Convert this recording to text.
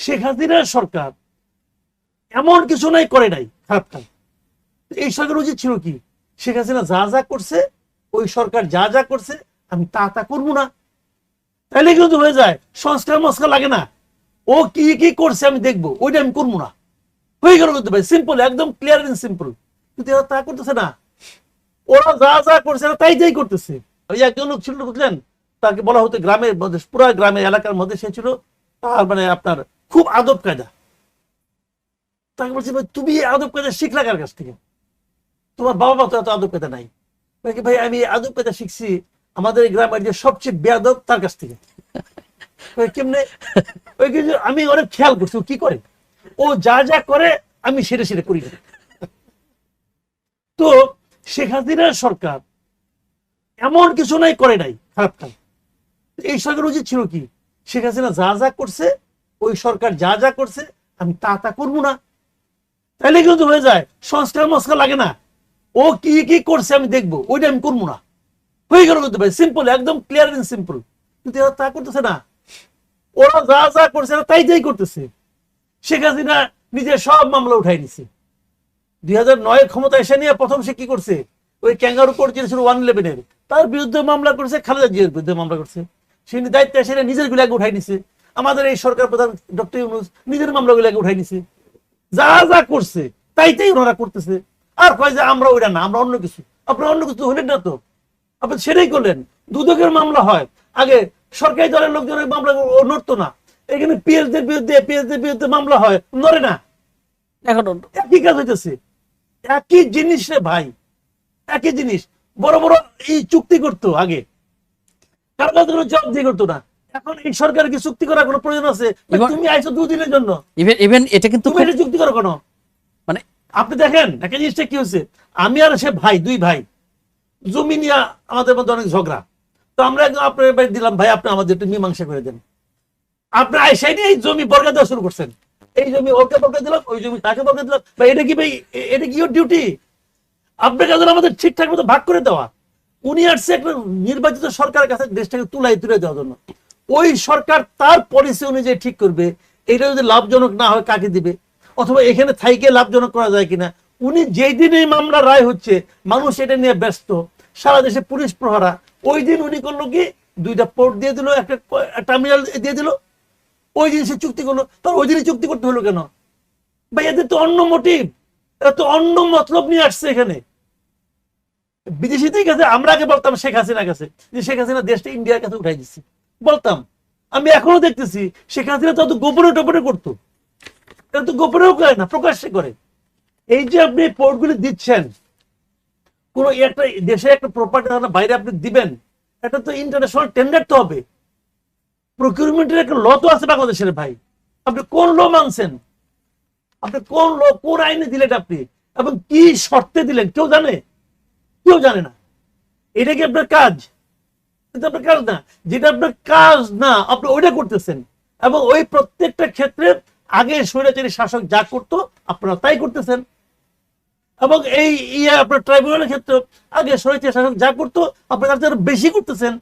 শেখ হাসিনার সরকার এমন কিছু নাই করে নাই খারাপ কাজ। এই সরকার উচিত ছিল কি, শেখ হাসিনা যা যা করছে, ওই সরকার যা যা করছে আমি তা তা করবো না, তাইলে কিন্তু হয়ে যায়। সংস্কার মস্কার লাগে না, ও কি কি করছে আমি দেখবো, ওইটা আমি করবো না, হয়ে গেল কিন্তু ভাই, সিম্পল, একদম ক্লিয়ার এন্ড সিম্পল। কিন্তু এরা তা করতেছে না, ওরা যা যা করছে তাই যাই করতেছে। ওই একজন লোক ছিল বুঝলেন, তাকে বলা হতো গ্রামের মধ্যে, পুরো গ্রামের এলাকার মধ্যে সে ছিল তার মানে আপনার খুব আদব কায়দা। তাকে বলছি ভাই তুমি আদব কায়দা শিখলা কার কাছ থেকে, তোমার বাবা মা তো এত আদব কায়দা নাই। ভাই আমি আদব কায়দা শিখছি আমাদের এই গ্রামের যে সবচেয়ে বেয়াদব তার কাছ থেকে। কেমনে? ওই কিছু আমি অনেক খেয়াল করছি ও কি করে, ও যা যা করে আমি সেটা সেটা করি না। তো শেখ হাসিনার সরকার এমন কিছু নাই করে নাই খারাপ কাজ। এই সরকার উচিত ছিল কি, শেখ হাসিনা যা যা করছে, ওই সরকার যা যা করছে আমি তা তা করবো না, তাইলে কিন্তু হয়ে যায়। সংস্কার মস্কার লাগে না, ও কি কি করছে আমি দেখবো, ওইটা আমি করবো না, হয়ে গেল কিন্তু ভাই, সিম্পল, একদম ক্লিয়ার এন্ড সিম্পল। কিন্তু এরা তা করতেছে না, ওরা যা যা করছে তাই যাই করতেছে। শেখ হাসিনা নিজের সব মামলা উঠাই নিছে। 2009 ক্ষমতা এসে নিয়ে প্রথম সে কি করছে, ওই ক্যাঙ্গারু কোর্ট যেটা ছিল 111-এর, তার বিরুদ্ধে মামলা করছে, খালেদা জিয়ার বিরুদ্ধে মামলা করছে। সে দায়িত্বে এসে নিজের গুলাকে উঠাই নিছে। আমাদের এই সরকার প্রধান ডক্টর ইউনূস নিজের মামলাগুলোকে উঠাই নিছে। যা যা করছে তাইতেই ওনারা করতেছে, আর কয় যে আমরা ওইটা না, আমরা অন্য কিছু। আপনারা অন্য কিছু হলেন না তো, আপনি সেটাই করলেন। দুদকের মামলা হয়, আগে সরকারি দলের লোকজনের মামলা নড়তো না, এখানে পিএসদের বিরুদ্ধে মামলা হয়, নড়ে না। এখন একই কাজ হইতেছে, একই জিনিস রে ভাই, একই জিনিস। বড় বড় এই চুক্তি করতো আগে, কার কাছে কোনো জব দিয়ে করতো না। এখন এই সরকারের কি চুক্তি করার কোনো প্রয়োজন আছে? তুমি আইছো 2 দিনের জন্য, ইভেন এটা কিন্তু তুমি এটা চুক্তি করো কেন? মানে আপনি দেখেন একটা জিনিসটা কি হচ্ছে, আমি আর সে ভাই, 2 ভাই, জমি নিয়ে আমাদের মধ্যে অনেক ঝগড়া। তো আমরা একদম আপনার বাড়ি দিলাম, ভাই আপনি আমাদের একটু মীমাংসা করে দেন। আপনার আইসাই নিয়ে এই জমি বর্গা দেওয়া শুরু করছেন, এই জমি ওকে বর্গা দিলাম, ওই জমি তাকে বর্গা দিলাম। ভাই এটা কি ভাই, এটা কি ওর ডিউটি? আপনাকে আমাদের ঠিকঠাক মতো ভাগ করে দেওয়া। উনি আসছে একটা নির্বাচিত সরকারের কাছে দেশটাকে তুলে দেওয়ার জন্য। ওই সরকার তার পলিসি অনুযায়ী ঠিক করবে এটা যদি লাভজনক না হয় কাকে দিবে, অথবা এখানে থাইকে লাভজনক করা যায় কিনা। উনি যেই দিন এই মামলা রায় হচ্ছে, মানুষ এটা নিয়ে ব্যস্ত, সারা দেশে পুলিশ প্রহারা, ওই দিন উনি করলো কি 2টা পোর্ট দিয়ে দিল, একটা টার্মিনাল দিয়ে দিল, ওই জিনিসে চুক্তি করলো। তার ওই দিনই চুক্তি করতে হলো কেন ভাই? এদের তো অন্য মোটিভ, এরা তো অন্য মতলব নিয়ে আসছে এখানে। বিদেশিদের কাছে আমরা আগে বলতাম শেখ হাসিনার কাছে যে শেখ হাসিনা দেশটা ইন্ডিয়ার কাছে উঠাই দিচ্ছে, বলতাম। আমি এখনো দেখতেছি শেখ হাসিনা তো গোপনে টোপনে করতো, এটা তো গোপনেও করে না, প্রকাশ্যে করে। এই যে আপনি পোর্টগুলি দিচ্ছেন, কোন একটা দেশে একটা প্রপার্টি বাইরে আপনি দিবেন, এটা তো ইন্টারন্যাশনাল টেন্ডার তো হবে, প্রকিউরমেন্টের একটা ল তো আছে বাংলাদেশের ভাই। আপনি কোন ল মানছেন? আপনি কোন ল, কোন আইনে দিলেন আপনি, এবং কি শর্তে দিলেন? কেউ জানে? কেউ জানে না। এটা কি আপনার কাজ? এটা আপনার কাজ না। যেটা আপনার কাজ না আপনি ওইটা করতেছেন, এবং ওই প্রত্যেকটা ক্ষেত্রে আগে স্বৈরাচারী শাসক যা করতো আপনারা তাই করতেছেন। এবং এই আপনার ট্রাইব্যুনালের ক্ষেত্রে আগে স্বৈরাচারী শাসক যা করতো আপনারা তার বেশি করতেছেন।